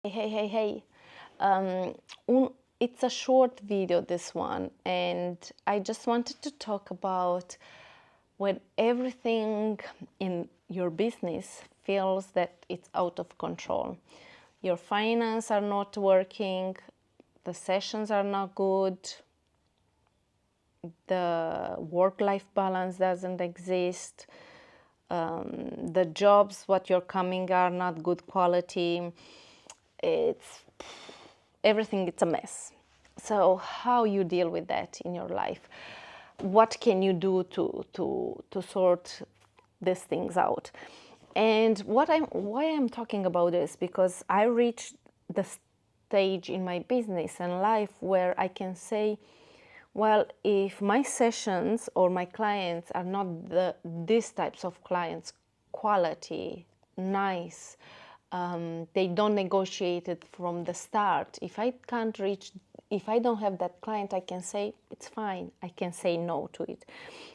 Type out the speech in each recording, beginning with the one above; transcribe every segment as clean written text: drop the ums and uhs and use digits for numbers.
Hey. Um, it's a short video, this one, and I just wanted to talk about when everything in your business feels that it's out of control. Your finances are not working, the sessions are not good, the work-life balance doesn't exist, the jobs what you're coming are not good quality. It's everything, it's a mess. So how you deal with that in your life? What can you do to sort these things out? And why I'm talking about this, because I reached the stage in my business and life where I can say, well, if my sessions or my clients are not these types of clients, quality, nice, they don't negotiate it from the start. If I don't have that client, I can say, it's fine. I can say no to it.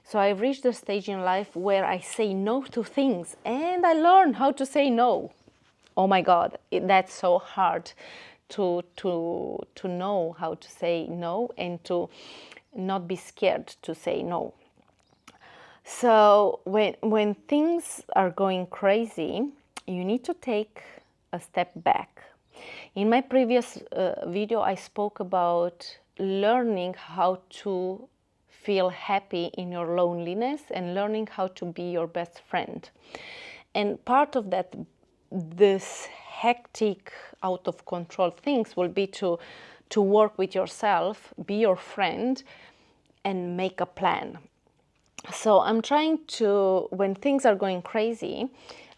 So I've reached the stage in life where I say no to things, and I learn how to say no. Oh my God, that's so hard to know how to say no and to not be scared to say no. So when things are going crazy, you need to take a step back. In my previous video, I spoke about learning how to feel happy in your loneliness and learning how to be your best friend. And part of that, this hectic, out of control things will be to work with yourself, be your friend, and make a plan. So I'm trying to, when things are going crazy,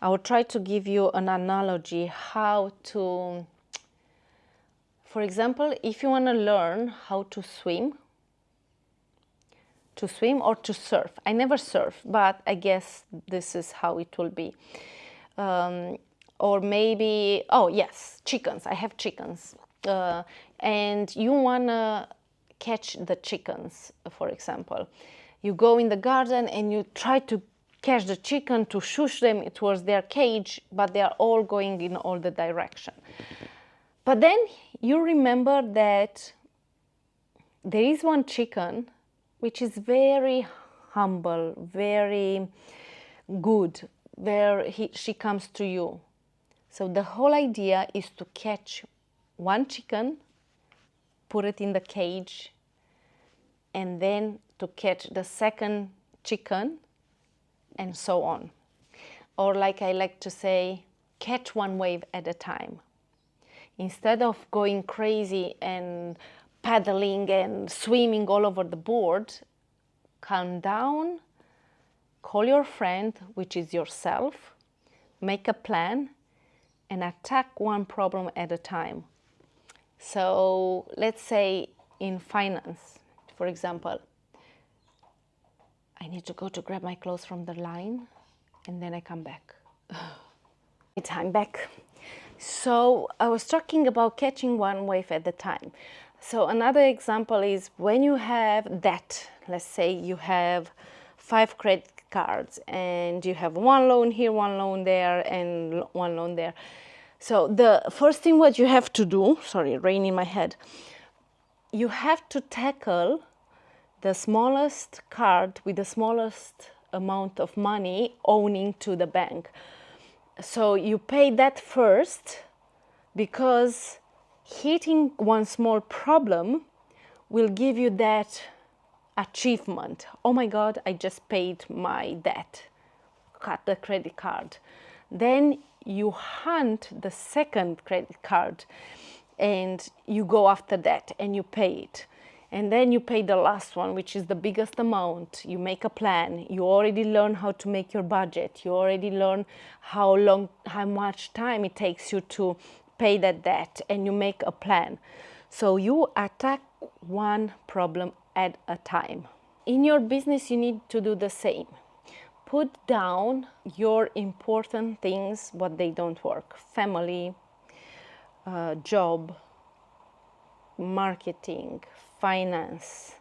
I will try to give you an analogy how to, for example, if you want to learn how to swim or to surf. I never surf, but I guess this is how it will be. Or maybe, oh yes, chickens. I have chickens. And you want to catch the chickens, for example. You go in the garden and you try to catch the chicken, to shush them towards their cage, but they are all going in all the direction. But then you remember that there is one chicken which is very humble, very good, where she comes to you. So the whole idea is to catch one chicken, put it in the cage, and then to catch the second chicken, and so on. Or like I like to say, catch one wave at a time. Instead of going crazy and paddling and swimming all over the board, calm down, call your friend, which is yourself, make a plan, and attack one problem at a time. So let's say in finance, for example, I need to go to grab my clothes from the line, and then I come back. I'm back. So I was talking about catching one wave at a time. So another example is when you have debt. Let's say you have 5 credit cards and you have one loan here, one loan there, and one loan there. So the first thing what you have to do, sorry, rain in my head, you have to tackle the smallest card with the smallest amount of money owing to the bank. So you pay that first, because hitting one small problem will give you that achievement. Oh my God, I just paid my debt, cut the credit card. Then you hunt the second credit card and you go after that and you pay it. And then you pay the last one, which is the biggest amount. You make a plan. You already learn how to make your budget. You already learn how much time it takes you to pay that debt, and you make a plan. So you attack one problem at a time. In your business, you need to do the same. Put down your important things, what they don't work. Family, job, marketing, finance,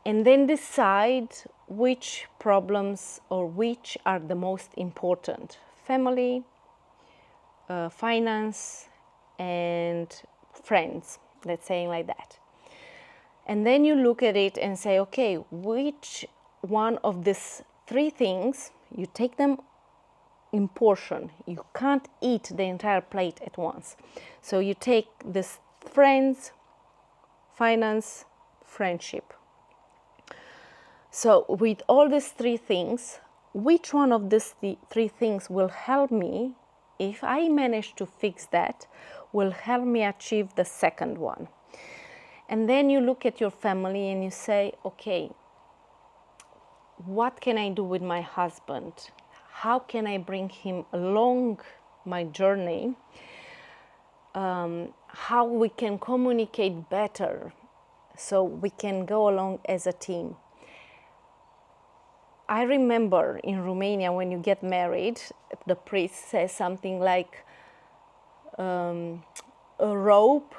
and then decide which problems or which are the most important. Family, finance, and friends, let's say like that. And then you look at it and say, okay, which one of these three things, you take them in portion. You can't eat the entire plate at once. So you take this friends, finance, friendship. So with all these three things, which one of these three things will help me, if I manage to fix that, will help me achieve the second one? And then you look at your family and you say, okay, what can I do with my husband? How can I bring him along my journey? How we can communicate better so we can go along as a team. I remember in Romania, when you get married, the priest says something like a rope,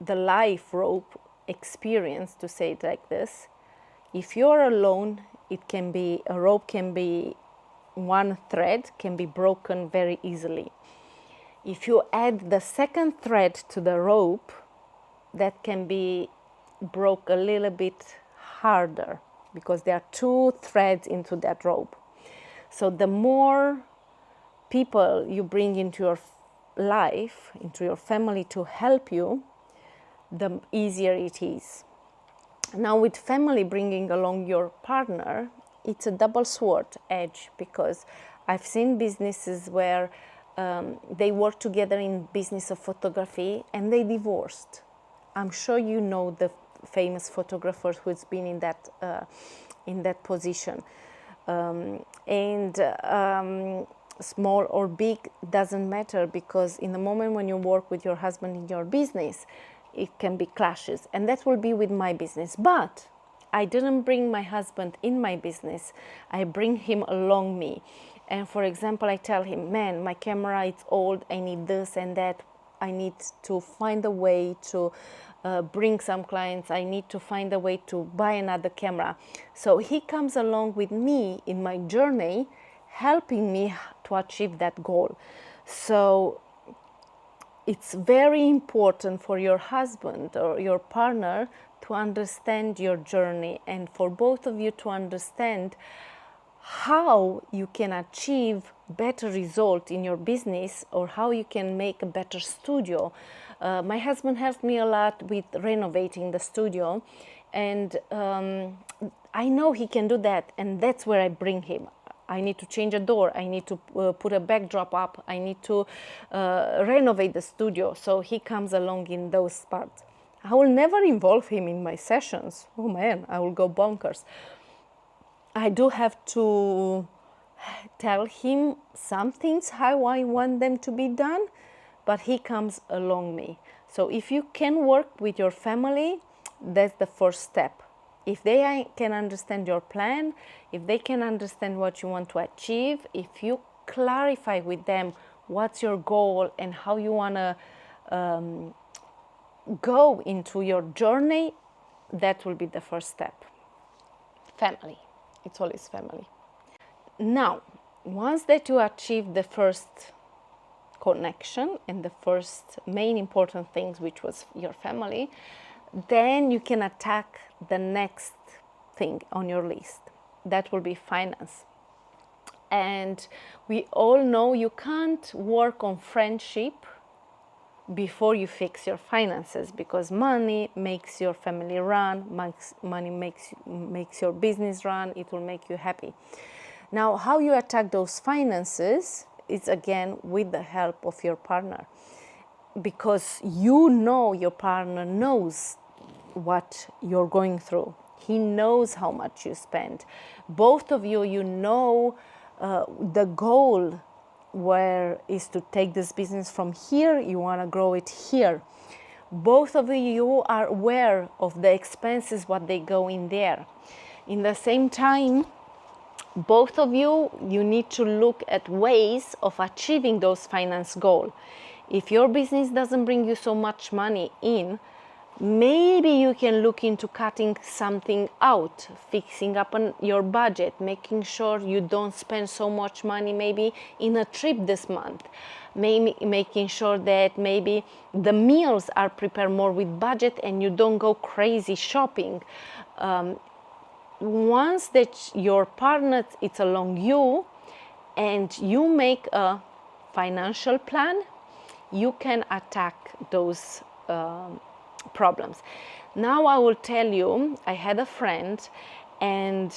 the life rope experience, to say it like this. If you're alone, it can be, a rope can be, one thread can be broken very easily. If you add the second thread to the rope, that can be broke a little bit harder, because there are two threads into that rope. So the more people you bring into your life, into your family to help you, the easier it is. Now with family bringing along your partner, it's a double sword edge, because I've seen businesses where they work together in business of photography and they divorced. I'm sure you know the famous photographer who's been in that position. Small or big doesn't matter, because in the moment when you work with your husband in your business, it can be clashes, and that will be with my business. But I didn't bring my husband in my business, I bring him along me. And for example, I tell him, man, my camera is old, I need this and that, I need to find a way to bring some clients, I need to find a way to buy another camera. So he comes along with me in my journey, helping me to achieve that goal. So it's very important for your husband or your partner to understand your journey, and for both of you to understand how you can achieve better result in your business, or how you can make a better studio. My husband helped me a lot with renovating the studio, and I know he can do that, and that's where I bring him. I need to change a door, I need to put a backdrop up, I need to renovate the studio. So he comes along in those parts. I will never involve him in my sessions. Oh man, I will go bonkers. I do have to tell him some things, how I want them to be done, but he comes along me. So if you can work with your family, that's the first step. If they can understand your plan, if they can understand what you want to achieve, if you clarify with them what's your goal and how you want to go into your journey, that will be the first step. Family. It's always family. Now, once that you achieve the first connection and the first main important things, which was your family, then you can attack the next thing on your list. That will be finance. And we all know you can't work on friendship before you fix your finances, because money makes your family run, money makes your business run, it will make you happy. Now, how you attack those finances is again with the help of your partner, because you know your partner knows what you're going through. He knows how much you spend. Both of you, you know the goal, where is to take this business from here, you want to grow it here. Both of you are aware of the expenses, what they go in there. In the same time, both of you need to look at ways of achieving those finance goals. If your business doesn't bring you so much money in, Maybe you can look into cutting something out, fixing up on your budget, making sure you don't spend so much money maybe in a trip this month, maybe making sure that maybe the meals are prepared more with budget and you don't go crazy shopping. Once that your partner is along you and you make a financial plan, you can attack those problems. Now I will tell you, I had a friend, and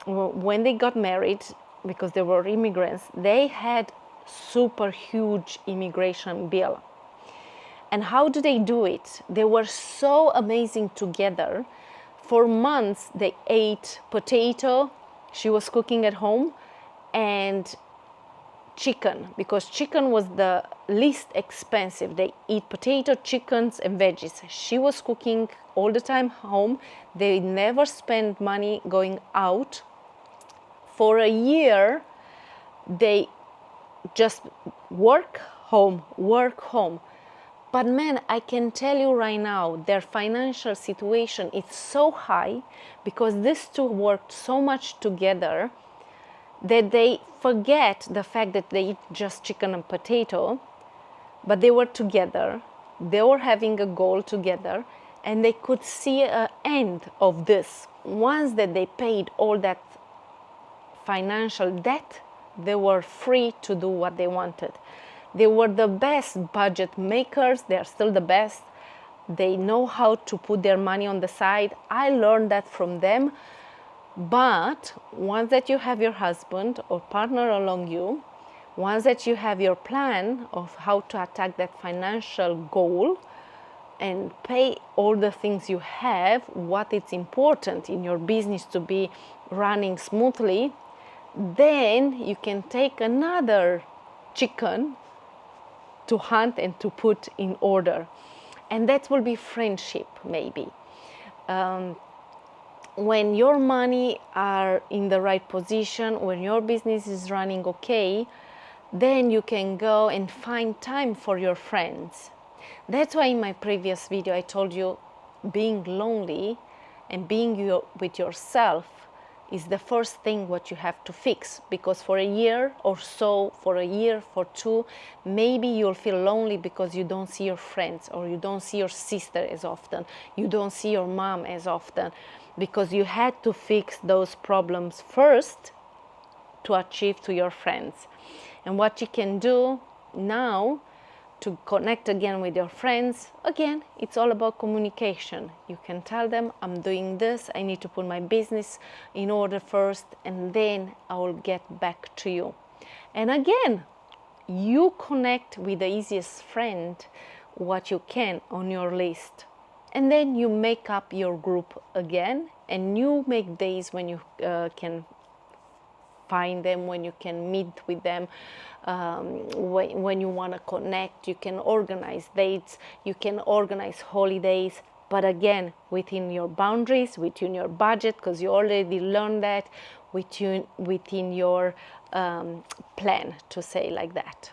when they got married, because they were immigrants, they had super huge immigration bill. And how do they do it? They were so amazing together. For months they ate potato, she was cooking at home, and chicken, because chicken was the least expensive. They eat potato, chickens and veggies. She was cooking all the time home. They never spent money going out. For a year they just work home. But man, I can tell you right now, their financial situation is so high because these two worked so much together that they forget the fact that they eat just chicken and potato, but they were together, they were having a goal together, and they could see an end of this. Once that they paid all that financial debt, they were free to do what they wanted. They were the best budget makers, they are still the best. They know how to put their money on the side. I learned that from them. But once that you have your husband or partner along you, once that you have your plan of how to attack that financial goal and pay all the things you have, what is important in your business to be running smoothly, then you can take another chicken to hunt and to put in order. And that will be friendship, maybe. When your money are in the right position, when your business is running okay, then you can go and find time for your friends. That's why in my previous video I told you being lonely and being with yourself is the first thing what you have to fix, because for a year or so, for a year, for two, maybe you'll feel lonely because you don't see your friends, or you don't see your sister as often, you don't see your mom as often, because you had to fix those problems first to achieve to your friends. And what you can do now to connect again with your friends, again, it's all about communication. You can tell them, I'm doing this, I need to put my business in order first, and then I will get back to you. And again, you connect with the easiest friend what you can on your list. And then you make up your group again, and you make days when you can find them, when you can meet with them, when you want to connect. You can organize dates, you can organize holidays, but again, within your boundaries, within your budget, because you already learned that, within your plan, to say like that.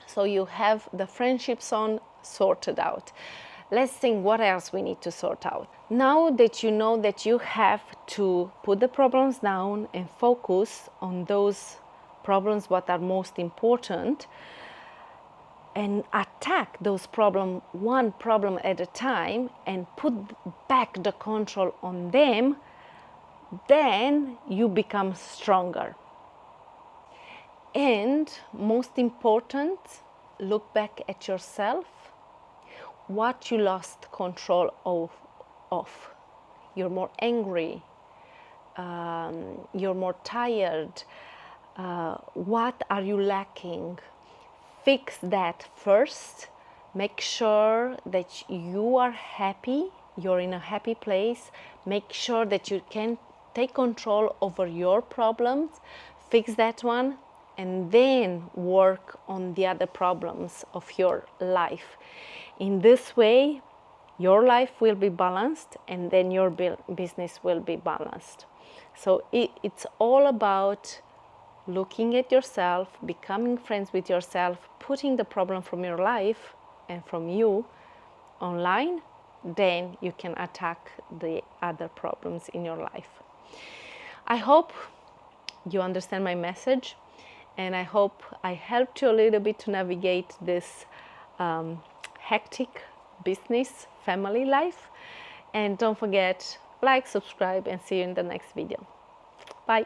So you have the friendships sorted out. Let's think what else we need to sort out. Now that you know that you have to put the problems down and focus on those problems what are most important, and attack those problems one problem at a time and put back the control on them, then you become stronger. And most important, look back at yourself, what you lost control of. You're more angry, you're more tired, what are you lacking? Fix that first. Make sure that you are happy, you're in a happy place. Make sure that you can take control over your problems. Fix that one, and then work on the other problems of your life. In this way, your life will be balanced, and then your business will be balanced. So it's all about looking at yourself, becoming friends with yourself, putting the problem from your life and from you online, then you can attack the other problems in your life. I hope you understand my message, and I hope I helped you a little bit to navigate this hectic business family life. And don't forget, like, subscribe, and see you in the next video. Bye.